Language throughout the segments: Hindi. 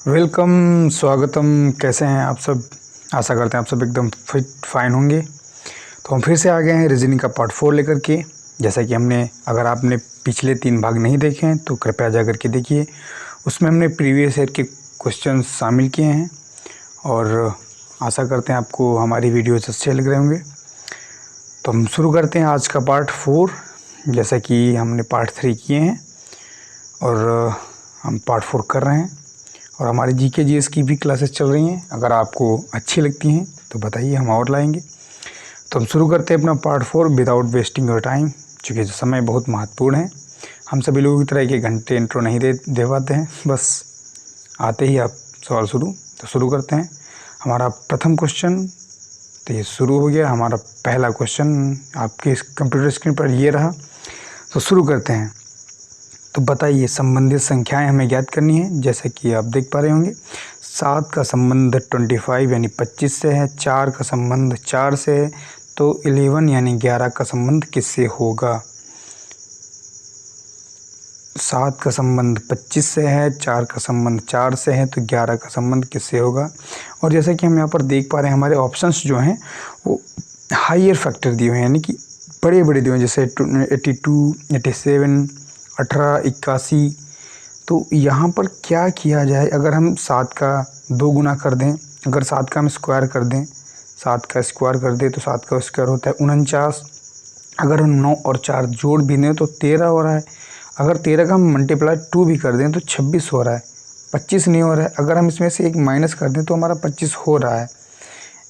वेलकम, स्वागतम। कैसे हैं आप सब? आशा करते हैं आप सब एकदम फिट फाइन होंगे। तो हम फिर से आ गए हैं रीजनिंग का पार्ट 4 लेकर के। जैसा कि अगर आपने पिछले 3 भाग नहीं देखे हैं तो कृपया जा कर के देखिए। उसमें हमने प्रीवियस ईयर के क्वेश्चन शामिल किए हैं और आशा करते हैं आपको हमारी वीडियोस अच्छे लग रहे होंगे। तो हम शुरू करते हैं आज का पार्ट 4। जैसा कि हमने पार्ट 3 किए हैं और हम पार्ट 4 कर रहे हैं और हमारी जीके जीएस की भी क्लासेस चल रही हैं। अगर आपको अच्छी लगती हैं तो बताइए, हम और लाएंगे। तो हम शुरू करते हैं अपना part 4 without wasting your time. चूँकि समय बहुत महत्वपूर्ण है, हम सभी लोगों की तरह एक घंटे इंट्रो नहीं दे पाते हैं, बस आते ही आप सवाल शुरू। तो शुरू करते हैं। हमारा प्रथम क्वेश्चन तो ये शुरू हो गया। हमारा पहला क्वेश्चन आपके कंप्यूटर स्क्रीन पर ये रहा। तो शुरू करते हैं। तो बताइए, संबंधित संख्याएं हमें ज्ञात करनी है। जैसे कि आप देख पा रहे होंगे, 7 का संबंध 25 यानी 25 से है, 4 का संबंध 4 से है, तो 11 यानी 11 का संबंध किससे होगा? 7 का संबंध 25 से है, 4 का संबंध 4 से है, तो 11 का संबंध किससे होगा? और जैसा कि हम यहाँ पर देख पा रहे हैं, हमारे ऑप्शंस जो हैं वो हाइयर फैक्टर दिए हुए हैं, यानी कि बड़े बड़े दिए हुए हैं। जैसे 82, 87, 18, 81। तो यहाँ पर क्या किया जाए? अगर हम 7 का 2 गुना कर दें, अगर 7 का हम स्क्वायर कर दें, 7 का स्क्वायर कर दें तो 7 का स्क्वायर होता है 49। अगर हम 9 और 4 जोड़ भी दें तो 13 हो रहा है। अगर 13 का हम मल्टीप्लाई 2 भी कर दें तो 26 हो रहा है, 25 नहीं हो रहा है। अगर हम इसमें से एक माइनस कर दें तो हमारा 25 हो रहा है।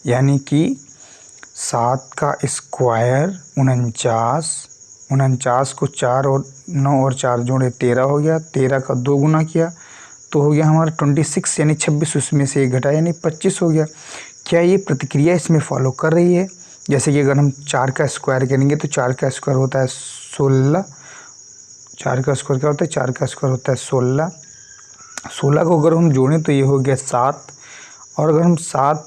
यानी कि 7 का स्क्वायर 49 को 4 और 9 और 4 जोड़े 13 हो गया। 13 का 2 गुना किया तो हो गया हमारा 26 यानी 26, उसमें से एक घटा यानी 25 हो गया। क्या ये प्रतिक्रिया इसमें फॉलो कर रही है? जैसे कि अगर हम 4 का स्क्वायर करेंगे तो 4 का स्क्वायर होता है 16। 4 का स्क्वायर क्या होता है? 4 का स्क्वायर होता है 16। 16 को अगर हम जोड़ें तो ये हो गया 7। और अगर हम 7,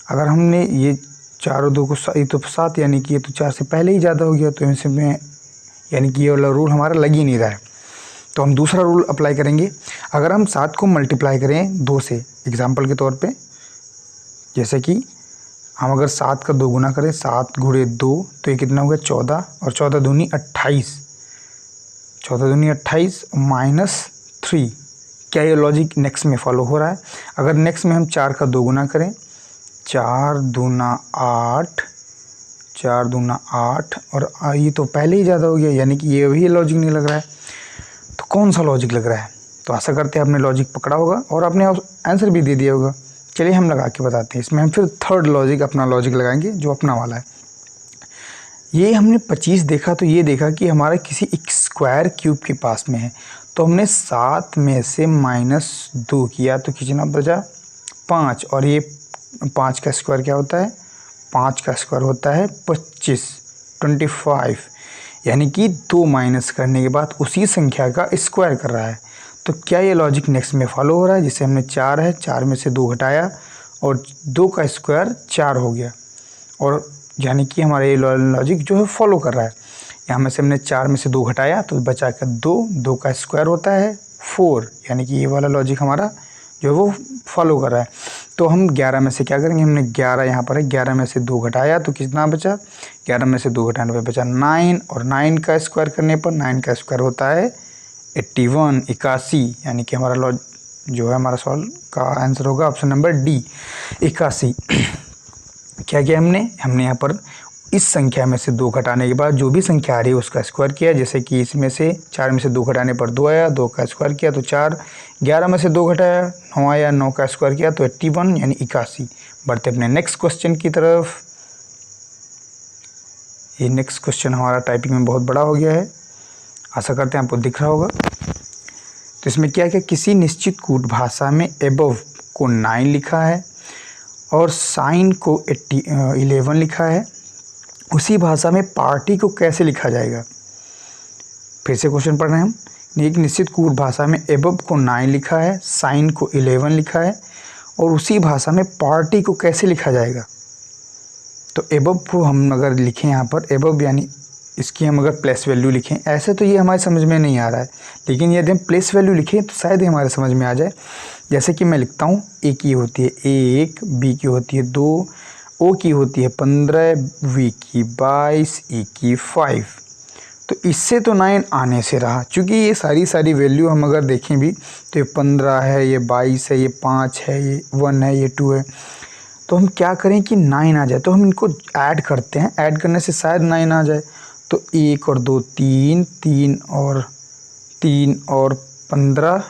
अगर हमने ये 4 और 2 को ये तो 7, यानी कि ये तो 4 से पहले ही ज़्यादा हो गया। तो इसमें यानी कि ये वाला रूल हमारा लग ही नहीं रहा है। तो हम दूसरा रूल अप्लाई करेंगे। अगर हम 7 को मल्टीप्लाई करें 2 से, एग्जाम्पल के तौर पे, जैसे कि हम अगर 7 का 2 गुना करें, 7 गुणे 2 तो ये कितना हो गया 14, और 14 दूनी 28, 14 दूनी 28 माइनस 3। क्या ये लॉजिक नेक्स्ट में फॉलो हो रहा है? अगर नेक्स्ट में हम 4 का 2 गुना करें, 4 दूना 8, 4 दूना 8, और ये तो पहले ही ज़्यादा हो गया, यानी कि ये भी लॉजिक नहीं लग रहा है। तो कौन सा लॉजिक लग रहा है? तो आशा करते हैं आपने लॉजिक पकड़ा होगा और आपने आंसर भी दे दिया होगा। चलिए हम लगा के बताते हैं। इसमें हम फिर थर्ड लॉजिक, अपना लॉजिक लगाएंगे जो अपना वाला है। ये हमने 25 देखा तो ये देखा कि हमारा किसी एक स्क्वायर क्यूब के पास में है। तो हमने 7 में से -2 किया तो कितना बचा? 5। और ये 5 का स्क्वायर क्या होता है? 5 का स्क्वायर होता है 25, यानी कि 2 माइनस करने के बाद उसी संख्या का स्क्वायर कर रहा है। तो क्या ये लॉजिक नेक्स्ट में फॉलो हो रहा है? जिसे हमने 4 है, 4 में से 2 घटाया और 2 का स्क्वायर 4 हो गया, और यानी कि हमारा ये लॉजिक जो है फॉलो कर रहा है। यहाँ में से हमने 4 में से 2 घटाया तो बचा कर 2 का स्क्वायर होता है 4, यानी कि ये वाला लॉजिक हमारा जो है वो फॉलो कर रहा है। तो हम 11 में से क्या करेंगे? हमने 11 यहाँ पर है, 11 में से 2 घटाया तो कितना बचा? 11 में से 2 घटाने पर बचा 9, और 9 का स्क्वायर करने पर 9 का स्क्वायर होता है 81, 81, यानी कि हमारा जो है हमारा सवाल का आंसर होगा ऑप्शन नंबर डी, 81। क्या किया हमने यहाँ पर इस संख्या में से 2 घटाने के बाद जो भी संख्या आ रही है उसका स्क्वायर किया। जैसे कि इसमें से 4 में से 2 घटाने पर 2 आया, 2 का स्क्वायर किया तो 4, 11 में से 2 घटाया 9 आया, 9 का स्क्वायर किया तो 81 यानी 81। बढ़ते अपने नेक्स्ट क्वेश्चन की तरफ। ये नेक्स्ट क्वेश्चन हमारा टाइपिंग में बहुत बड़ा हो गया है, आशा करते हैं आपको दिख रहा होगा। तो इसमें क्या क्या, किसी निश्चित कूट भाषा में एबव को 9 लिखा है और साइन को 11 लिखा है, उसी भाषा में पार्टी को कैसे लिखा जाएगा? फिर से क्वेश्चन पढ़ रहे हैं हम। एक निश्चित कूट भाषा में एबव को 9 लिखा है, साइन को 11 लिखा है, और उसी भाषा में पार्टी को कैसे लिखा जाएगा? तो एबव को हम अगर लिखें यहाँ पर, एबव यानी इसकी हम अगर प्लेस वैल्यू लिखें, ऐसे तो ये हमारे समझ में नहीं आ रहा है, लेकिन यदि हम प्लेस वैल्यू लिखें तो शायद ही हमारे समझ में आ जाए। जैसे कि मैं लिखता हूँ, ए की होती है 1, बी की होती है 2, ओ की होती है 15, वी की 22, ई की 5। तो इससे तो 9 आने से रहा, क्योंकि ये सारी वैल्यू हम अगर देखें भी तो ये 15 है, ये 22 है, ये 5 है, ये 1 है, ये 2 है। तो हम क्या करें कि 9 आ जाए, तो हम इनको ऐड करते हैं, ऐड करने से शायद 9 आ जाए। तो 1 और 2 3, 3 और 15,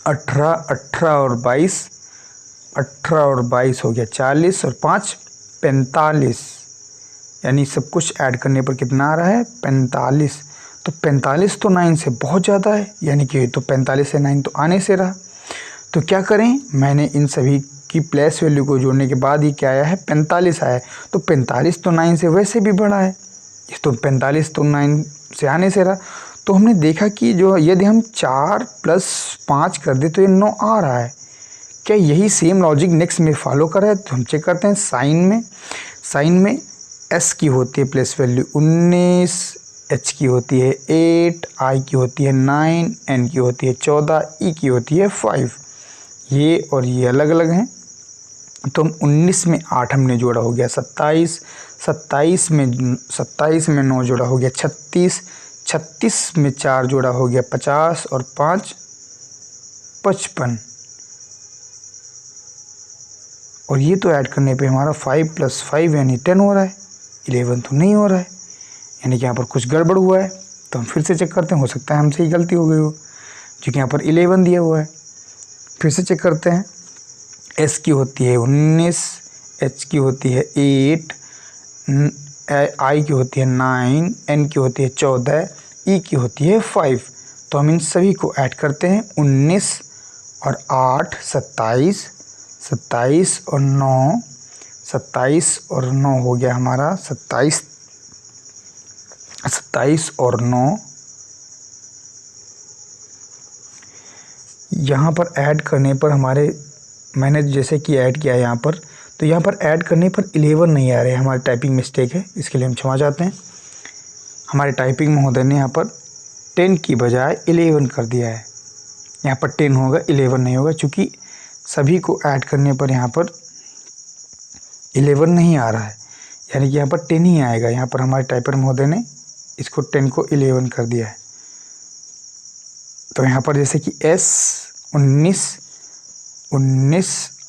18, 18 और 22, 18 और 22 हो गया 40 और 5 45, यानी सब कुछ ऐड करने पर कितना आ रहा है 45। तो 45 तो 9 से बहुत ज़्यादा है, यानी कि तो 45 से 9 तो आने से रहा। तो क्या करें, मैंने इन सभी की प्लेस वैल्यू को जोड़ने के बाद ही क्या आया है 45 आया है। तो 45 तो 9 से वैसे भी बड़ा है, तो 45 तो 9 से आने से रहा। तो हमने देखा कि जो यदि हम 4 + 5 कर दे तो ये 9 आ रहा है। क्या यही सेम लॉजिक नेक्स्ट में फॉलो कर रहा है? तो हम चेक करते हैं। साइन में एस की होती है प्लेस वैल्यू 19, एच की होती है 8, आई की होती है 9, एन की होती है 14, ई की होती है 5। ये और ये अलग अलग हैं। तो हम 19 में 8 हमने जोड़ा हो गया 27, 27 में 9 जोड़ा हो गया 36, 36 में 4 जोड़ा हो गया 50 और 5 55। और ये तो ऐड करने पे हमारा 5 + 5 यानी 10 हो रहा है, 11 तो नहीं हो रहा है, यानी कि यहाँ पर कुछ गड़बड़ हुआ है। तो हम फिर से चेक करते हैं, हो सकता है हमसे ही गलती हो गई हो, क्योंकि यहाँ पर 11 दिया हुआ है। फिर से चेक करते हैं। एस की होती है 19, एच की होती है 8, आई की होती है 9, एन की होती है 14, ई की होती है 5। तो हम इन सभी को ऐड करते हैं। 19 और 8 27, 27 और 9, 27 और 9 हो गया हमारा 27, 27 और 9। यहाँ पर ऐड करने पर मैंने जैसे कि ऐड किया है यहाँ पर, तो यहाँ पर ऐड करने पर 11 नहीं आ रहे, हमारी टाइपिंग मिस्टेक है, इसके लिए हम क्षमा चाहते हैं। हमारे टाइपिंग महोदय ने यहाँ पर 10 की बजाय 11 कर दिया है। यहाँ पर 10 होगा, 11 नहीं होगा, क्योंकि सभी को ऐड करने पर यहाँ पर 11 नहीं आ रहा है, यानी कि यहाँ पर 10 ही आएगा। यहाँ पर हमारे टाइपर महोदय ने इसको 10 को 11 कर दिया है। तो यहाँ पर जैसे कि एस 19,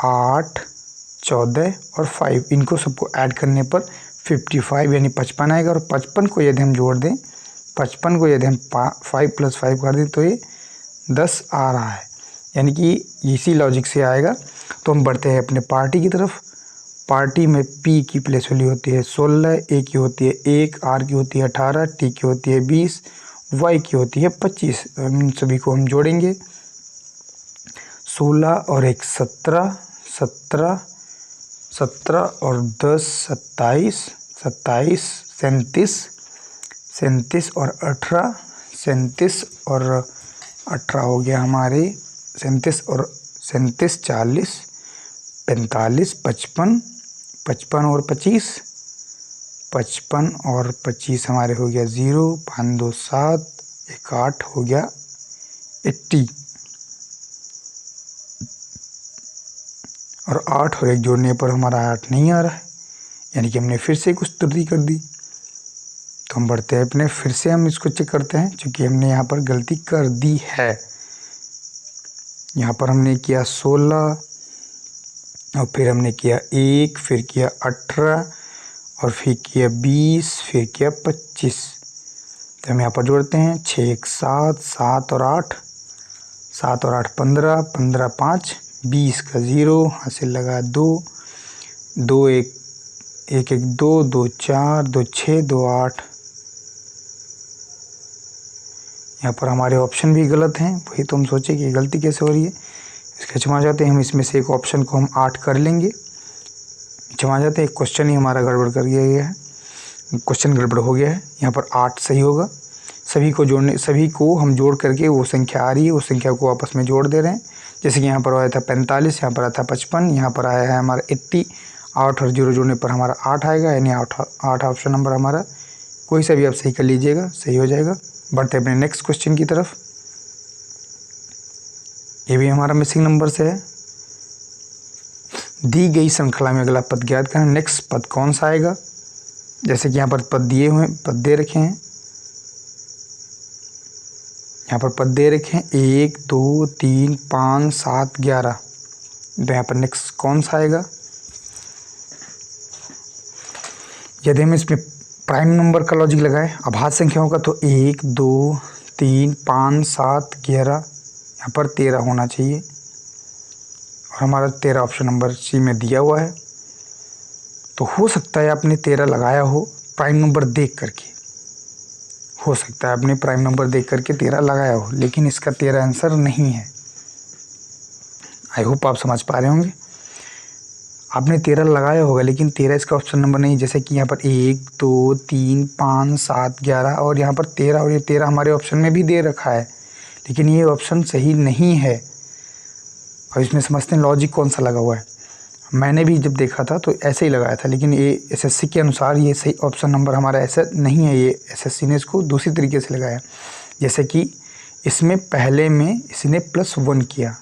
8, 14 और 5, इनको सबको ऐड करने पर 55 यानी 55 आएगा। और 55 को यदि हम जोड़ दें, 55 को यदि हम 5 + 5 कर दें तो ये 10 आ रहा है, यानी कि इसी लॉजिक से आएगा। तो हम बढ़ते हैं अपने पार्टी की तरफ। पार्टी में पी की प्लेस वैल्यू होती है 16, ए की होती है 1, आर की होती है 18, टी की होती है 20, वाई की होती है 25। इन सभी को हम जोड़ेंगे। 16 और 1 17, 17, 17 और 10 27, 27 37, 37 और 18, 37 और 18 हो गया हमारे 37 और 37 40, 45, 55, 55 और 25, 55 और 25 हमारे हो गया 0, 5 2 7, 1 8 हो गया 80। और 8 और 1 जोड़ने पर हमारा 8 नहीं आ रहा है, यानी कि हमने फिर से कुछ त्रुटि कर दी। तो हम बढ़ते हैं अपने, फिर से हम इसको चेक करते हैं, क्योंकि हमने यहाँ पर गलती कर दी है। यहाँ पर हमने किया 16 और फिर हमने किया 1, फिर किया 18 और फिर किया 20, फिर किया 25। तो हम यहाँ पर जोड़ते हैं 6 1 7, 7 और 8, 7 और 8 15, 15 5 20 का 0 हासिल लगा 2, 2 1 1 1 2, 2 4, 2 6, 2 8। यहाँ पर हमारे ऑप्शन भी गलत हैं, वही तो हम सोचे कि गलती कैसे हो रही है। इसके क्षमा जाते हैं, हम इसमें से एक ऑप्शन को हम 8 कर लेंगे। क्षमा जाते हैं, एक क्वेश्चन ही हमारा गड़बड़ कर दिया गया है, क्वेश्चन गड़बड़ हो गया है। यहाँ पर 8 सही होगा। सभी को हम जोड़ करके वो संख्या आ रही है, उस संख्या को आपस में जोड़ दे रहे हैं। जैसे कि यहाँ पर आया था 45, यहाँ पर आया था 55, यहाँ पर आया है हमारा 80। 8 और 0 जोड़ने पर हमारा 8 आएगा, यानी 8 ऑप्शन नंबर हमारा कोई सा भी आप सही कर लीजिएगा, सही हो जाएगा। बढ़ते अपने नेक्स्ट क्वेश्चन की तरफ। ये भी हमारा मिसिंग नंबर से है। दी गई श्रृंखला में अगला पद ज्ञात करें। नेक्स्ट पद कौन सा आएगा? जैसे कि यहाँ पर पद दिए हुए, पद दे रखे हैं, यहाँ पर पद दे रखे हैं 1 2 3 5 7 11। तो यहाँ पर नेक्स्ट कौन सा आएगा? यदि हम इसमें प्राइम नंबर का लॉजिक लगाएं, अभाज्य संख्या होगा तो 1 2 3 5 7 11, यहाँ पर 13 होना चाहिए और हमारा 13 ऑप्शन नंबर सी में दिया हुआ है। तो हो सकता है आपने 13 लगाया हो प्राइम नंबर देख करके, हो सकता है आपने प्राइम नंबर देख करके 13 लगाया हो, लेकिन इसका 13 आंसर नहीं है। आई होप आप समझ पा रहे होंगे। आपने 13 लगाया होगा लेकिन 13 इसका ऑप्शन नंबर नहीं। जैसे कि यहाँ पर 1 2 3 5 7 11 और यहाँ पर 13, और ये 13 हमारे ऑप्शन में भी दे रखा है, लेकिन ये ऑप्शन सही नहीं है। और इसमें समझते हैं लॉजिक कौन सा लगा हुआ है। मैंने भी जब देखा था तो ऐसे ही लगाया था, लेकिन ये एसएससी के अनुसार ये सही ऑप्शन नंबर हमारा ऐसा नहीं है। ये एसएससी ने इसको दूसरी तरीके से लगाया। जैसे कि इसमें पहले में इसने +1 किया,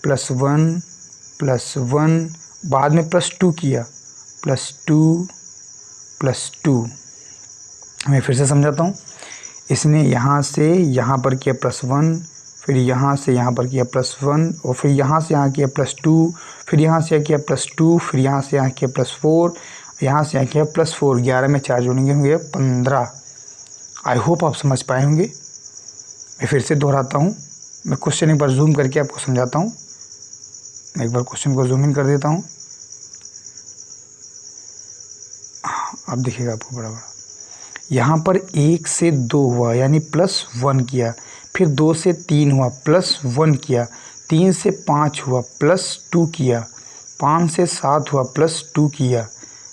+1 बाद में +2 किया, +2 मैं फिर से समझाता हूँ। इसने यहाँ से यहाँ पर किया +1, फिर यहाँ से यहाँ पर किया +1, और फिर यहाँ से यहाँ किया +2, फिर यहाँ से किया +2, फिर यहाँ से यहाँ किया +4, यहाँ से यहाँ किया +4। 11 में 4 जोड़ेंगे होंगे 15। आई होप आप समझ पाए होंगे। मैं फिर से दोहराता हूँ। मैं क्वेश्चन एक बार जूम करके आपको समझाता हूँ। मैं एक बार क्वेश्चन को जूम इन कर देता हूँ, अब दिखेगा आपको बड़ा बड़ा। यहाँ पर 1 से 2 हुआ यानी +1 किया, फिर 2 से 3 हुआ +1 किया, 3 से 5 हुआ +2 किया, 5 से 7 हुआ +2 किया,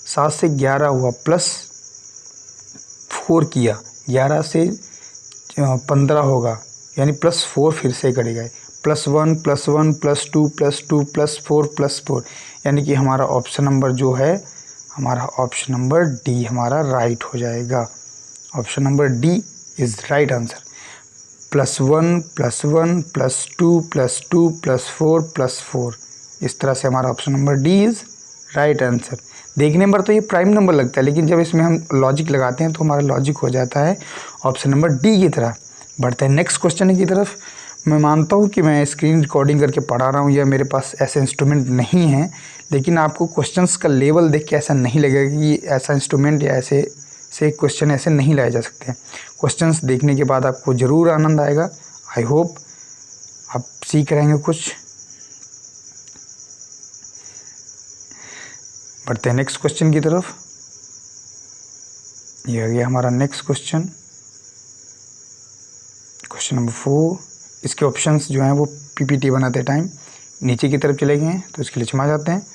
7 से 11 हुआ +4 किया, 11 से 15 होगा यानी +4 फिर से करेगा, +1 +1 +2 +2 +4 +4, यानी कि हमारा ऑप्शन नंबर जो है, हमारा ऑप्शन नंबर डी हमारा राइट हो जाएगा। Option number D is right answer. +1 +1 +2 +2 +4 +4, इस तरह से हमारा option number D is right answer. देखने पर तो ये प्राइम नंबर लगता है, लेकिन जब इसमें हम लॉजिक लगाते हैं तो हमारा लॉजिक हो जाता है ऑप्शन नंबर डी की तरह। बढ़ते हैं नेक्स्ट क्वेश्चन की तरफ। मैं मानता हूँ कि मैं स्क्रीन रिकॉर्डिंग करके पढ़ा रहा हूँ या मेरे पास ऐसे इंस्ट्रूमेंट नहीं है, लेकिन आपको क्वेश्चंस का लेवल देख के ऐसा नहीं लगेगा कि ऐसा इंस्ट्रूमेंट या ऐसे से क्वेश्चन ऐसे नहीं लाए जा सकते हैं। क्वेश्चंस देखने के बाद आपको ज़रूर आनंद आएगा। आई होप आप सीख रहेंगे कुछ। बढ़ते हैं नेक्स्ट क्वेश्चन की तरफ। ये आ गया हमारा नेक्स्ट क्वेश्चन, क्वेश्चन नंबर 4। इसके ऑप्शंस जो हैं वो पीपीटी बनाते टाइम नीचे की तरफ चले गए हैं, तो इसके लिए क्षमा चाहते हैं।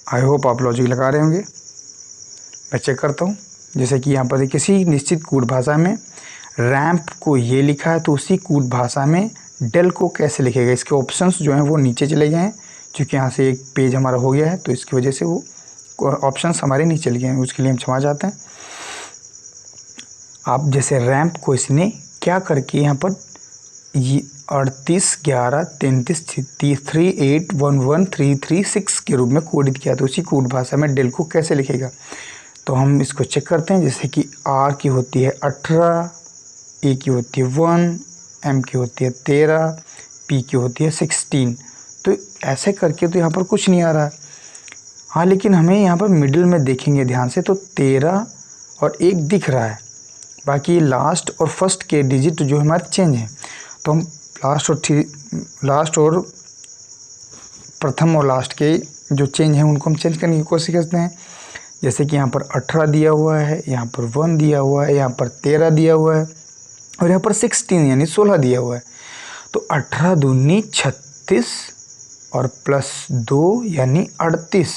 आई होप आप लॉजिक लगा रहे होंगे। मैं चेक करता हूँ। जैसे कि यहाँ पर किसी निश्चित कूट भाषा में रैंप को ये लिखा है, तो उसी कूट भाषा में डेल को कैसे लिखेगा। इसके ऑप्शंस जो हैं वो नीचे चले गए हैं, क्योंकि यहाँ से एक पेज हमारा हो गया है, तो इसकी वजह से वो ऑप्शंस हमारे नीचे चले गए हैं। उसके लिए हम क्षमा चाहते हैं। आप जैसे रैंप को इसने क्या करके यहाँ पर ये 38 11 33 38 11 336 के रूप में कोडित किया, तो उसी कोड भाषा में डेल को कैसे लिखेगा। तो हम इसको चेक करते हैं। जैसे कि आर की होती है 18, ए की होती है 1, एम की होती है 13, पी की होती है 16। तो ऐसे करके तो यहाँ पर कुछ नहीं आ रहा है। हाँ, लेकिन हमें यहाँ पर मिडिल में देखेंगे ध्यान से तो 13 और 1 दिख रहा है। बाकी लास्ट और फर्स्ट के डिजिट जो हमारे चेंज हैं, तो हम लास्ट और प्रथम और लास्ट के जो चेंज हैं उनको हम चेंज करने की कोशिश करते हैं। जैसे कि यहाँ पर 18 दिया हुआ है, यहाँ पर 1 दिया हुआ है, यहाँ पर 13 दिया हुआ है और यहाँ पर 16 यानी 16 दिया हुआ है। तो 18 दूनी 36 और +2 यानी 38।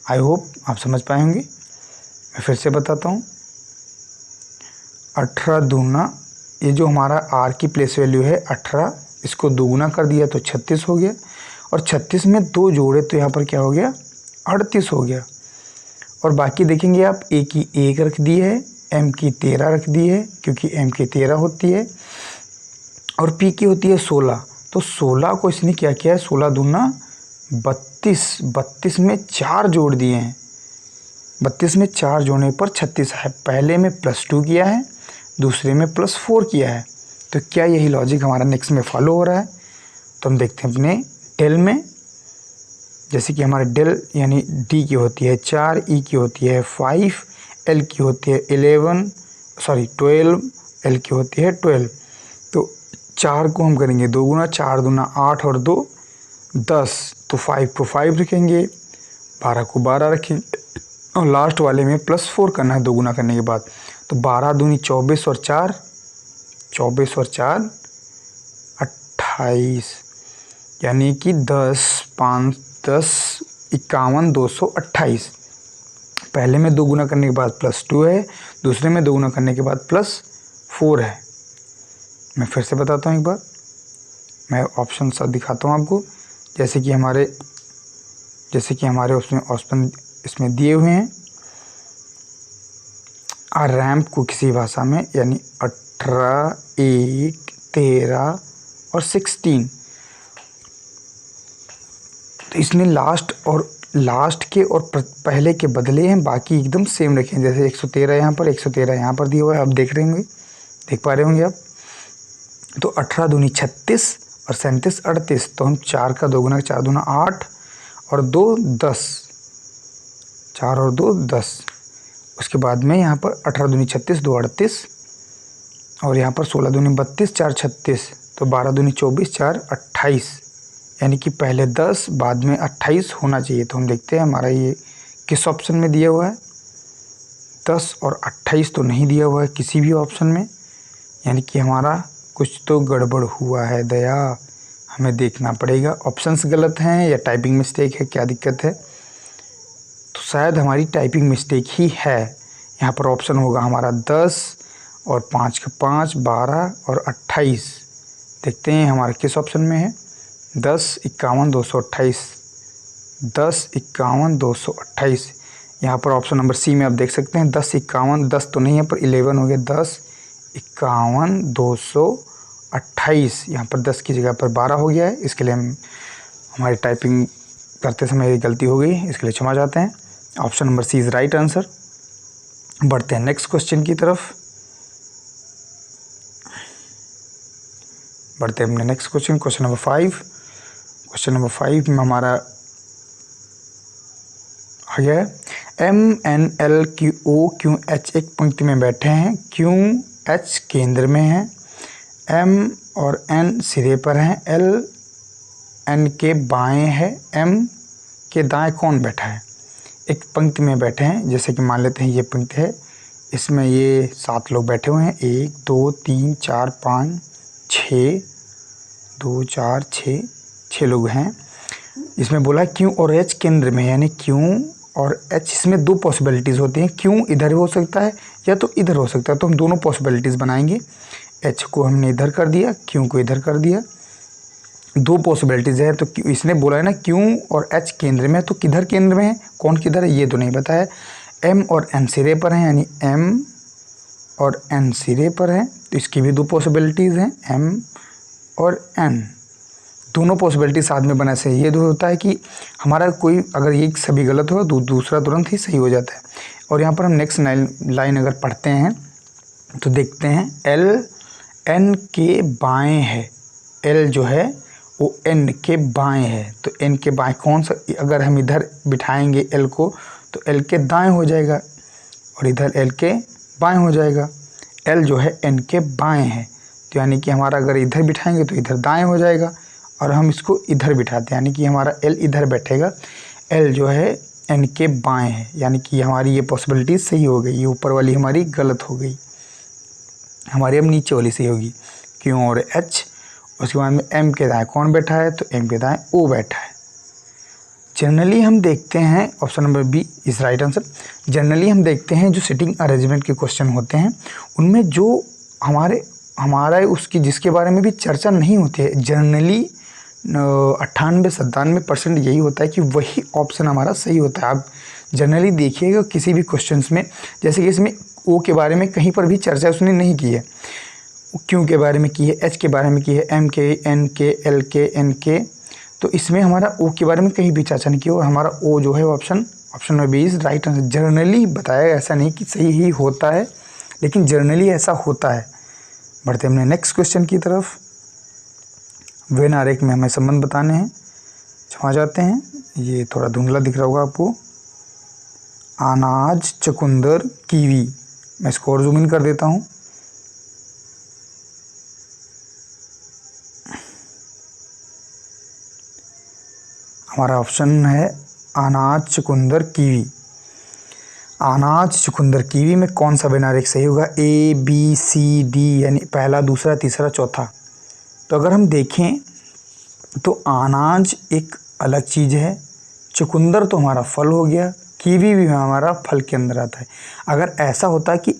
आई होप आप समझ पाए होंगे। मैं फिर से बताता हूँ। 18 दूना, ये जो हमारा आर की प्लेस वैल्यू है 18, इसको दोगुना कर दिया तो 36 हो गया, और 36 में 2 जोड़े तो यहाँ पर क्या हो गया 38 हो गया। और बाकी देखेंगे आप ए की 1 रख दी है, एम की 13 रख दी है क्योंकि एम की 13 होती है और पी की होती है 16। तो 16 को इसने क्या किया है, 16 दूना 32, 32 में 4 जोड़ दिए हैं। 32 में 4 जोड़ने पर 36 है। पहले में +2 किया है, दूसरे में +4 किया है। तो क्या यही लॉजिक हमारा नेक्स्ट में फॉलो हो रहा है? तो हम देखते हैं अपने डेल में, जैसे कि हमारे डेल यानी डी की होती है 4, ई की होती है 5, एल की होती है 12, एल की होती है 12। तो 4 को हम करेंगे 2 गुना, 4 दूना 8 और 2 10, तो 5 को 5 रखेंगे, 12 को 12 रखेंगे और लास्ट वाले में +4 करना है 2 गुना करने के बाद। तो 12 दूनी 24 और 4 28, यानी कि 10 5 10 51 228। पहले में 2 गुना करने के बाद +2 है, दूसरे में 2 गुना करने के बाद +4 है। मैं फिर से बताता हूँ एक बार, मैं ऑप्शन सब दिखाता हूँ आपको। जैसे कि हमारे उसमें ऑप्शन इसमें दिए हुए हैं। रैम्प को किसी भाषा में यानी 18, 1, 13 और 16। तो इसने लास्ट के और पहले के बदले हैं, बाकी एकदम सेम रखे हैं। जैसे 113 यहाँ पर, 113 यहाँ पर दिया हुआ है, आप देख पा रहे होंगे आप। तो 18 दूनी 36 और 37 38। तो हम 4 का 2 गुना, 4 दूना 8 और 2 10, 4 और 2 10। उसके बाद में यहाँ पर 18 दूनी 36, 2 38 और यहाँ पर 16 दूनी 32, 4 36। तो 12 दूनी 24, 4 28, यानी कि पहले 10 बाद में 28 होना चाहिए। तो हम देखते हैं हमारा ये किस ऑप्शन में दिया हुआ है। 10 और 28 तो नहीं दिया हुआ है किसी भी ऑप्शन में, यानी कि हमारा कुछ तो गड़बड़ हुआ है दया। हमें देखना पड़ेगा ऑप्शंस गलत हैं या टाइपिंग मिस्टेक है, क्या दिक्कत है। तो शायद हमारी टाइपिंग मिस्टेक ही है। यहाँ पर ऑप्शन होगा हमारा 10 और 5 का 5, 12 और 28। देखते हैं हमारा किस ऑप्शन में है। 10 51 228, 10 51 228। यहाँ पर ऑप्शन नंबर सी में आप देख सकते हैं 10 51, 10 तो नहीं है पर 11 हो गया। 10 51 228, यहाँ पर 10 की जगह पर 12 हो गया है। इसके लिए हमारी टाइपिंग करते समय गलती हो गई, इसके लिए क्षमा चाहते हैं। Option number C is right answer. बढ़ते हैं नेक्स्ट क्वेश्चन की तरफ। बढ़ते हैं अपने नेक्स्ट क्वेश्चन नंबर 5। क्वेश्चन नंबर 5 में हमारा आ गया है MNLQOQH एक पंक्ति में बैठे हैं, QH केंद्र में है, M और N सिरे पर हैं, L N के बाएं है, M के दाएं कौन बैठा है। एक पंक्ति में बैठे हैं, जैसे कि मान लेते हैं ये पंक्ति है, इसमें ये 7 लोग बैठे हुए हैं। 1 2 3 4 5 6, 2 4 6 लोग हैं। इसमें बोला Q और H केंद्र में, यानी Q और H इसमें 2 पॉसिबिलिटीज़ होती हैं। Q इधर हो सकता है या तो इधर हो सकता है, तो हम दोनों पॉसिबिलिटीज़ बनाएंगे। H को हमने इधर कर दिया, Q को इधर कर दिया। 2 पॉसिबिलिटीज़ है। तो इसने बोला है ना Q और H केंद्र में, तो किधर केंद्र में है, कौन किधर है ये तो नहीं बताया। M और N सिरे पर हैं, यानी M और N सिरे पर हैं, तो इसकी भी 2 पॉसिबिलिटीज़ हैं, M और N। दोनों पॉसिबिलिटी साथ में बनाने से ये तो होता है कि हमारा कोई अगर ये सभी गलत हो तो दूसरा तुरंत ही सही हो जाता है। और यहाँ पर हम नेक्स्ट लाइन अगर पढ़ते हैं तो देखते हैं L N के बाएं है। L जो है वो N के बाएं है, तो N के बाएं कौन सा, अगर हम इधर बिठाएंगे L को तो L के दाएं हो जाएगा और इधर L के बाएं हो जाएगा। L जो है N के बाएं है, तो यानी कि हमारा अगर इधर बिठाएंगे तो इधर दाएं हो जाएगा, और हम इसको इधर बिठाते हैं यानी कि हमारा L इधर बैठेगा। L जो है N के बाएं है, यानी कि हमारी ये पॉसिबिलिटी सही हो गई। ये ऊपर वाली हमारी गलत हो गई, हमारी अब नीचे वाली सही होगी, Q और H। उसके बाद में M के दाएं कौन बैठा है, तो M के दाएं O बैठा है। जनरली हम देखते हैं option number B is right answer. Generally हम देखते हैं जो सिटिंग अरेंजमेंट के क्वेश्चन होते हैं उनमें जो हमारा उसकी जिसके बारे में भी चर्चा नहीं होती है, जनरली 98-97% यही होता है कि वही ऑप्शन हमारा सही होता है। आप जनरली देखिएगा किसी भी क्वेश्चंस में, जैसे कि इसमें ओ के बारे में कहीं पर भी चर्चा उसने नहीं की है, क्यू के बारे में की है, एच के बारे में की है, एम के, एन के, एल के, एन के, तो इसमें हमारा ओ के बारे में कहीं भी चर्चा नहीं की और हमारा ओ जो है option number B is right answer. Generally बताया, ऐसा नहीं कि सही ही होता है, लेकिन जर्नली ऐसा होता है। बढ़ते हमने नेक्स्ट क्वेश्चन की तरफ। वेन आरेख में हमें संबंध बताने हैं, क्षमा जाते हैं, ये थोड़ा धुंधला दिख रहा होगा आपको। अनाज, चुकंदर, कीवी, मैं इसको और जूम इन कर देता हूँ। हमारा ऑप्शन है अनाज, चुकंदर, कीवी। अनाज, चुकंदर, कीवी में कौन सा वेन आरेख सही होगा? ए, बी, सी, डी, यानी पहला, दूसरा, तीसरा, चौथा। तो अगर हम देखें तो अनाज एक अलग चीज़ है, चुकंदर तो हमारा फल हो गया, कीवी भी हमारा फल के अंदर आता है। अगर ऐसा होता कि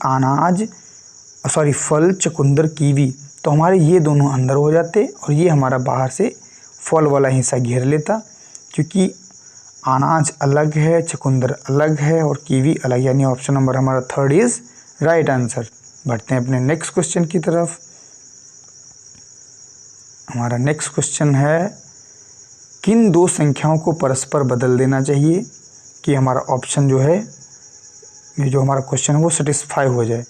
फल, चुकंदर, कीवी, तो हमारे ये दोनों अंदर हो जाते और ये हमारा बाहर से फल वाला हिस्सा घेर लेता, क्योंकि अनाज अलग है, चुकंदर अलग है और कीवी अलग, यानी ऑप्शन नंबर हमारा थर्ड इज राइट आंसर। बढ़ते हैं अपने नेक्स्ट क्वेश्चन की तरफ। हमारा नेक्स्ट क्वेश्चन है किन दो संख्याओं को परस्पर बदल देना चाहिए कि हमारा ऑप्शन जो है, ये जो हमारा क्वेश्चन है वो सेटिस्फाई हो जाए,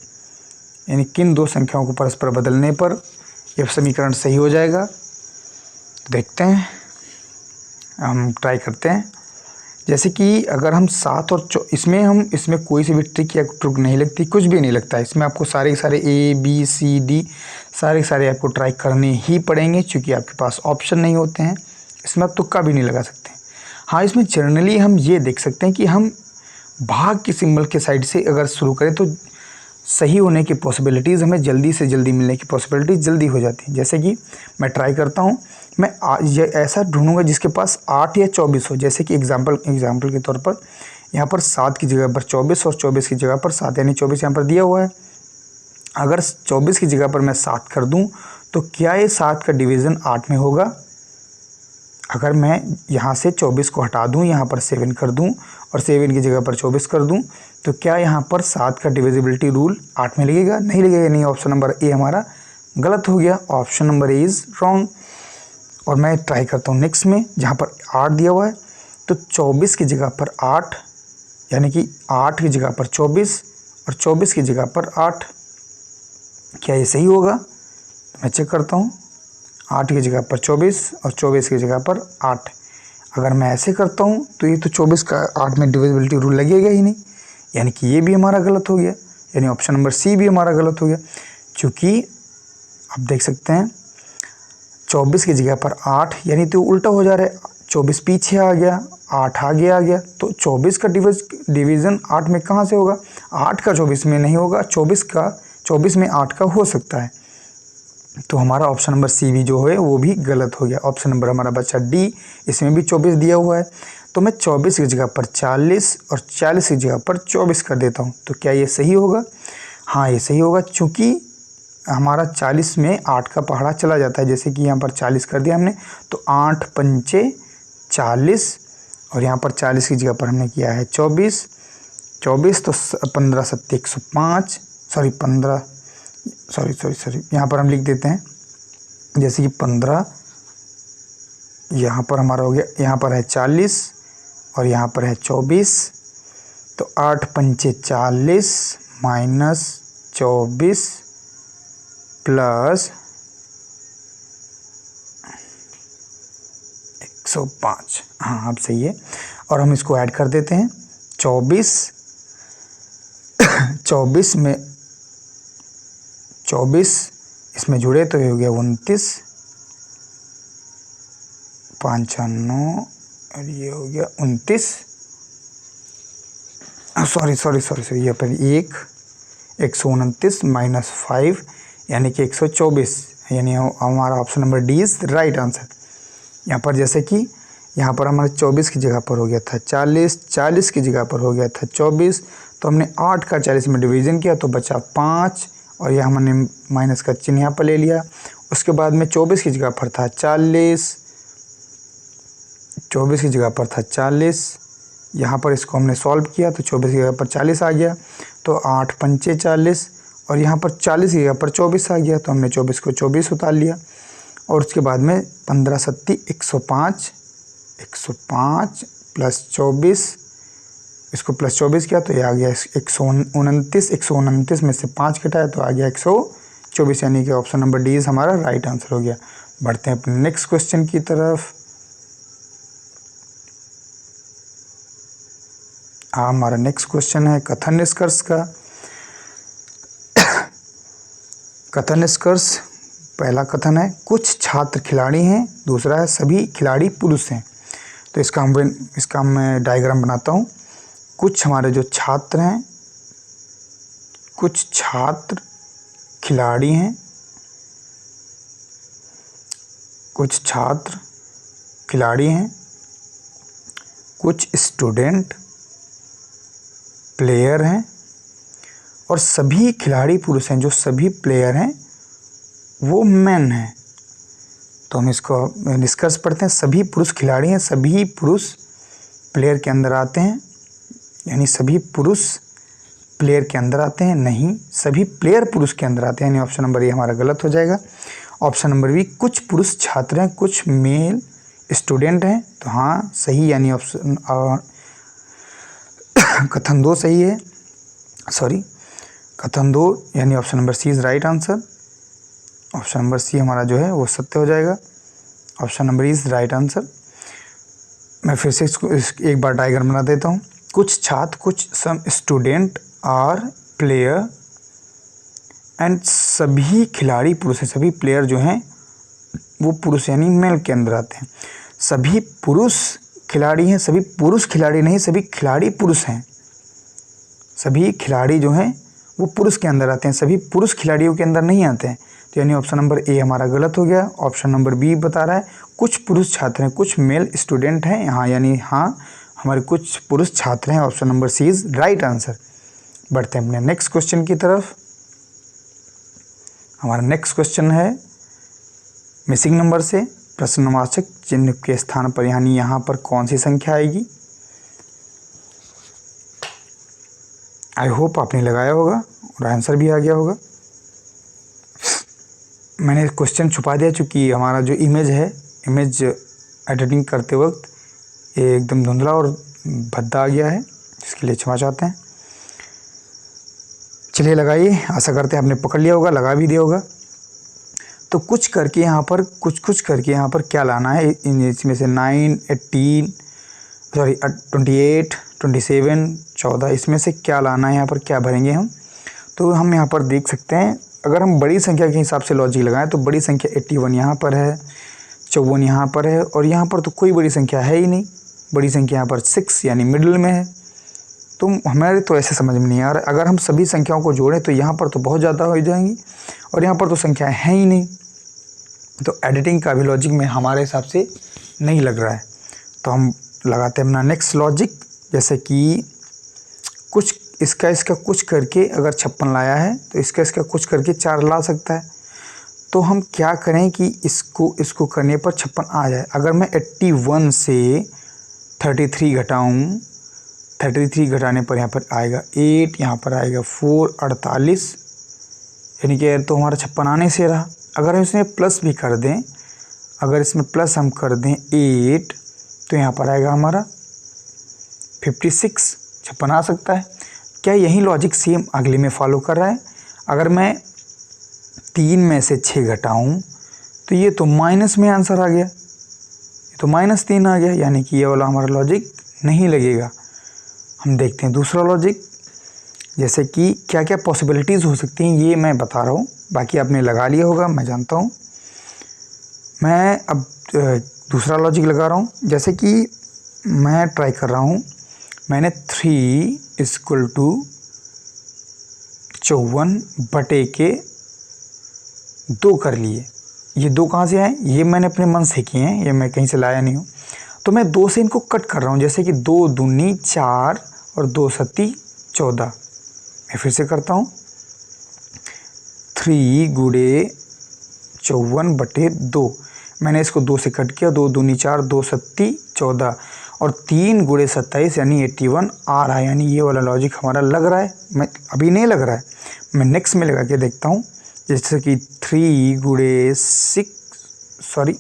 यानी किन दो संख्याओं को परस्पर बदलने पर यह समीकरण सही हो जाएगा। देखते हैं, हम ट्राई करते हैं। जैसे कि अगर हम 7 और इसमें कोई सी भी ट्रिक या ट्रुक नहीं लगती, कुछ भी नहीं लगता। इसमें आपको सारे ए, बी, सी, डी सारे आपको ट्राई करने ही पड़ेंगे, क्योंकि आपके पास ऑप्शन नहीं होते हैं। इसमें आप तुक्का भी नहीं लगा सकते। हाँ, इसमें जनरली हम ये देख सकते हैं कि हम भाग के सिंबल के साइड से अगर शुरू करें तो सही होने की पॉसिबिलिटीज़, हमें जल्दी से जल्दी मिलने की पॉसिबिलिटीज़ जल्दी हो जाती है। जैसे कि मैं ट्राई करता हूँ, मैं ये ऐसा ढूंढूंगा जिसके पास 8 या 24 हो। जैसे कि एग्जाम्पल के तौर पर यहाँ पर 7 की जगह पर 24 और 24 की जगह पर 7, यानी 24 यहाँ पर दिया हुआ है। अगर 24 की जगह पर मैं 7 कर दूं तो क्या ये 7 का डिवीज़न 8 में होगा? अगर मैं यहाँ से 24 को हटा दूं, यहाँ पर 7 कर दूं और 7 की जगह पर 24 कर दूं, तो क्या यहाँ पर 7 का डिविजिबिलिटी रूल 8 में लगेगा? नहीं लगेगा, नहीं। ऑप्शन नंबर ए हमारा गलत हो गया, option number A is wrong. और मैं ट्राई करता हूँ नेक्स्ट में, जहाँ पर 8 दिया हुआ है, तो 24 की जगह पर 8, यानी कि 8 की जगह पर 24 और 24 की जगह पर 8, क्या ये सही होगा? मैं चेक करता हूँ। 8 की जगह पर 24 और 24 की जगह पर 8। अगर मैं ऐसे करता हूँ तो ये तो 24 का 8 में डिविजिबिलिटी रूल लगेगा ही नहीं, यानी कि ये भी हमारा गलत हो गया, यानी ऑप्शन नंबर सी भी हमारा गलत हो गया। क्योंकि आप देख सकते हैं 24 की जगह पर 8, यानी तो उल्टा हो जा रहा है, 24 पीछे आ गया, 8 आगे आ गया, तो 24 का डिवीज़न 8 में कहाँ से होगा? 8 का 24 में नहीं होगा, 24 में 8 का हो सकता है। तो हमारा ऑप्शन नंबर सी भी जो है वो भी गलत हो गया। ऑप्शन नंबर हमारा बचा डी, इसमें भी 24 दिया हुआ है, तो मैं 24 की जगह पर 40 और 40 की जगह पर 24 कर देता हूँ। तो क्या ये सही होगा? हाँ, ये सही होगा, चूँकि हमारा 40 में 8 का पहाड़ा चला जाता है। जैसे कि यहाँ पर 40 कर दिया हमने, तो 8 पंचे 40 और यहाँ पर 40 की जगह पर हमने किया है 24, तो 15 सत्ते 105, सॉरी, यहाँ पर हम लिख देते हैं, जैसे कि 15, यहाँ पर हमारा हो गया, यहाँ पर है 40 और यहाँ पर है 24, तो 8 पंचे 40 माइनस 24 प्लस 105। हाँ, अब सही है। और हम इसको ऐड कर देते हैं, 24 में 24 इसमें जुड़े तो ये हो गया 29, 5 9 और ये हो गया 29, सॉरी, ये पर 129 माइनस 5 यानी कि 124, यानी हमारा option number D is right answer. यहाँ पर जैसे कि यहाँ पर हमारे 24 की जगह पर हो गया था 40, 40 की जगह पर हो गया था 24, तो हमने 8 का 40 में डिवीज़न किया तो बचा 5 और यह हमने माइनस का चिन्ह यहाँ पर ले लिया। उसके बाद में 24 की जगह पर था 40, 24 की जगह पर था 40 यहाँ पर इसको हमने सॉल्व किया तो 24 की जगह पर 40 आ गया, तो 8 पंचे 40, और यहाँ पर 40 की जगह पर 24 आ गया, तो हमने 24 को 24 उतार लिया। और उसके बाद में 15 सत्ती 105, 105 प्लस 24, इसको प्लस 24 किया तो ये आ गया 129, 129 में से 5 घटाया तो आ गया 124, यानी कि ऑप्शन नंबर डी हमारा राइट आंसर हो गया। बढ़ते हैं अपने नेक्स्ट क्वेश्चन की तरफ। हमारा नेक्स्ट क्वेश्चन है कथन निष्कर्ष का। कथन निष्कर्ष, पहला कथन है कुछ छात्र खिलाड़ी हैं, दूसरा है सभी खिलाड़ी पुरुष हैं। तो इसका मैं डायग्राम बनाता हूँ। कुछ हमारे जो छात्र हैं, कुछ छात्र खिलाड़ी हैं, कुछ छात्र खिलाड़ी हैं, कुछ स्टूडेंट प्लेयर हैं, और सभी खिलाड़ी पुरुष हैं। जो सभी प्लेयर हैं वो मेन हैं। तो हम इसको निष्कर्ष पढ़ते हैं। सभी पुरुष खिलाड़ी हैं, सभी पुरुष प्लेयर के अंदर आते हैं, यानी सभी पुरुष प्लेयर के अंदर आते हैं, नहीं सभी प्लेयर पुरुष के अंदर आते हैं, यानी ऑप्शन नंबर ए हमारा गलत हो जाएगा। ऑप्शन नंबर बी कुछ पुरुष छात्र हैं, कुछ मेल स्टूडेंट हैं, तो हाँ सही, यानी ऑप्शन कथन 2 सही है, सॉरी कथन 2 यानी option number C is right answer. Option number C हमारा जो है वो सत्य हो जाएगा। Option number is right answer. मैं फिर से इसको एक बार डायग्राम बना देता हूँ। कुछ छात्र, कुछ some student are player and सभी खिलाड़ी पुरुष हैं। सभी प्लेयर जो हैं वो पुरुष यानी मेल के अंदर आते हैं। सभी पुरुष खिलाड़ी हैं, सभी पुरुष खिलाड़ी नहीं, सभी खिलाड़ी पुरुष हैं। सभी खिलाड़ी जो हैं वो पुरुष के अंदर आते हैं, सभी पुरुष खिलाड़ियों के अंदर नहीं आते हैं। तो यानी ऑप्शन नंबर ए हमारा गलत हो गया। ऑप्शन नंबर बी बता रहा है कुछ पुरुष छात्र हैं, कुछ मेल स्टूडेंट हैं, हाँ यानी हाँ हमारे कुछ पुरुष छात्र हैं। Option number C is right answer. बढ़ते हैं अपने नेक्स्ट क्वेश्चन की तरफ। हमारा नेक्स्ट क्वेश्चन है मिसिंग नंबर से प्रश्नवाचक चिन्ह के स्थान पर, यानी यहाँ पर कौन सी संख्या आएगी। आई होप आपने लगाया होगा और आंसर भी आ गया होगा। मैंने क्वेश्चन छुपा दिया चूँकि हमारा जो इमेज है, इमेज एडिटिंग करते वक्त ये एकदम धुंधला और भद्दा आ गया है, इसके लिए क्षमा चाहते हैं। चलिए लगाइए, आशा करते हैं आपने पकड़ लिया होगा, लगा भी दिया होगा। तो कुछ करके यहाँ पर कुछ करके यहाँ पर क्या लाना है, इसमें से 9, 18 सॉरी 28, 27, 14 इसमें से क्या लाना है, यहाँ पर क्या भरेंगे हम। तो हम यहाँ पर देख सकते हैं, अगर हम बड़ी संख्या के हिसाब से लॉजिक लगाएं तो बड़ी संख्या 81 यहाँ पर है, 54 यहाँ पर है, और यहाँ पर तो कोई बड़ी संख्या है ही नहीं। बड़ी संख्या यहाँ पर 6 यानी मिडिल में है। तो हमारे तो ऐसे समझ में नहीं आ रहा। अगर हम सभी संख्याओं को जोड़ें तो यहाँ पर तो बहुत ज़्यादा हो जाएंगी और यहाँ पर तो संख्याएँ हैं ही नहीं। तो एडिटिंग का भी लॉजिक में हमारे हिसाब से नहीं लग रहा है। तो हम लगाते हैं अपना नेक्स्ट लॉजिक, जैसे कि कुछ इसका कुछ करके अगर 56 लाया है तो इसका कुछ करके 4 ला सकता है। तो हम क्या करें कि इसको करने पर 56 आ जाए। अगर मैं 81 से 33 घटाऊँ, 33 घटाने पर यहाँ पर आएगा 8, यहाँ पर आएगा 4, 48, यानी कि तो हमारा 56 आने से रहा। अगर हम इसमें प्लस भी कर दें, अगर इसमें प्लस हम कर दें 8, तो यहाँ पर आएगा हमारा 56, 56 आ सकता है। क्या यही लॉजिक सेम अगले में फॉलो कर रहा है। अगर मैं 3 में से 6 घटाऊँ तो ये तो माइनस में आंसर आ गया, ये तो -3 आ गया, यानी कि ये वाला हमारा लॉजिक नहीं लगेगा। हम देखते हैं दूसरा लॉजिक, जैसे कि क्या क्या पॉसिबिलिटीज़ हो सकती हैं ये मैं बता रहा हूँ, बाकी आपने लगा लिया होगा मैं जानता हूँ। मैं अब दूसरा लॉजिक लगा रहा हूँ, जैसे कि मैं ट्राई कर रहा हूँ। मैंने 3 = 54/2 कर लिए। ये 2 कहाँ से आए, ये मैंने अपने मन से किए हैं, ये मैं कहीं से लाया नहीं हूँ। तो मैं 2 से इनको कट कर रहा हूँ, जैसे कि 2 दूनी 4 और 2 सत्ती 14। मैं फिर से करता हूँ, 3 × 54/2। मैंने इसको 2 से कट किया, 2 दूनी 4, 2 सत्ती 14, और 3 गुणे 27 यानी 81 आ रहा है। यानी ये वाला लॉजिक हमारा लग रहा है। मैं अभी नहीं लग रहा है, मैं नेक्स्ट में लगा के देखता हूँ। जैसे कि 3 गुणे 6 सॉरी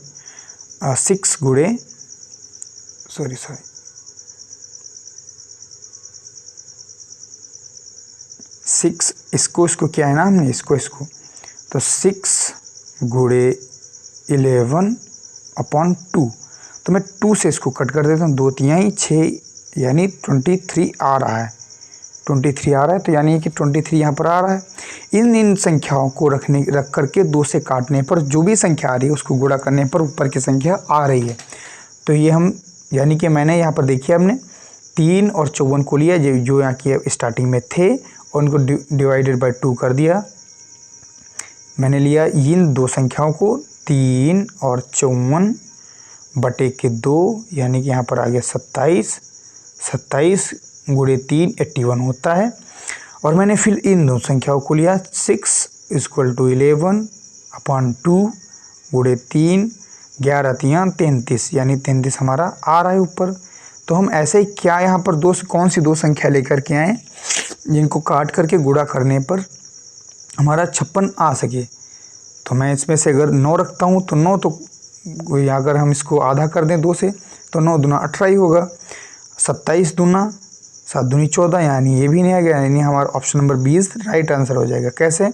6 गुणे 6 इसको क्या है ना हमने इसको तो 6 गुणे 11 अपॉन 2। तो मैं 2 से इसको कट कर देता हूँ, 2 तिहाई 6 यानी 23 आ रहा है। 23 आ रहा है, तो यानी कि 23 यहाँ पर आ रहा है। इन संख्याओं को रख करके 2 से काटने पर जो भी संख्या आ रही है उसको गुणा करने पर ऊपर की संख्या आ रही है। तो ये हम यानी कि मैंने यहाँ पर देखिए हमने 3 और 54 को लिया जो यहाँ की स्टार्टिंग में थे और उनको डिवाइडेड बाय 2 कर दिया। मैंने लिया इन दो संख्याओं को 3 और 54 बटे के 2 यानी कि यहाँ पर आ गया 27 गुणे 3 81 होता है। और मैंने फिर इन दो संख्याओं को लिया 6 इक्वल टू 11 अपॉन 2 गुणे 3 11 3 33 यानी 33 हमारा आ रहा है ऊपर। तो हम ऐसे ही क्या यहाँ पर कौन सी दो संख्या लेकर के आए जिनको काट करके गुणा करने पर हमारा 56 आ सके। तो मैं इसमें से अगर 9 रखता हूँ तो 9 तो अगर हम इसको आधा कर दें 2 से तो 9 दूना 18 ही होगा। 27 दूना 7 दूनी 14 यानी ये भी नहीं आ गया, यानी हमारा ऑप्शन नंबर 20 राइट आंसर हो जाएगा। कैसे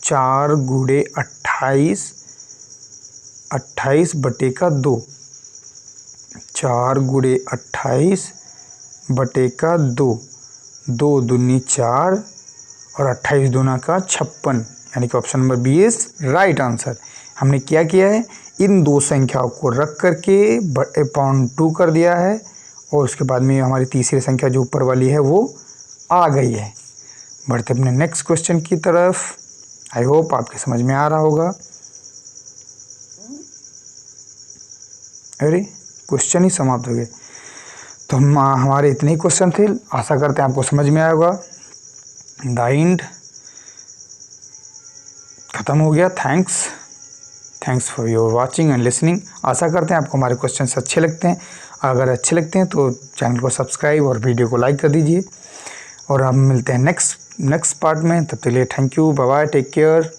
4 गुणे 28 बटे का 2 4 गुणे 28 बटे का 2 2 दूनी 4 और 28 दूना का 56 यानी कि ऑप्शन नंबर 20 राइट आंसर। हमने क्या किया है, इन दो संख्याओं को रख करके अपॉन 2 कर दिया है और उसके बाद में हमारी तीसरी संख्या जो ऊपर वाली है वो आ गई है। बढ़ते अपने नेक्स्ट क्वेश्चन की तरफ। आई होप आपके समझ में आ रहा होगा। अरे क्वेश्चन ही समाप्त हो गए। तो हमारे इतने ही क्वेश्चन थे, आशा करते हैं आपको समझ में आया होगा। द एंड ख़त्म हो गया। Thanks for your watching and listening. आशा करते हैं आपको हमारे क्वेश्चंस अच्छे लगते हैं। अगर अच्छे लगते हैं तो चैनल को सब्सक्राइब और वीडियो को लाइक कर दीजिए। और हम मिलते हैं नेक्स्ट पार्ट में। तब तक के लिए thank you, bye bye, take care.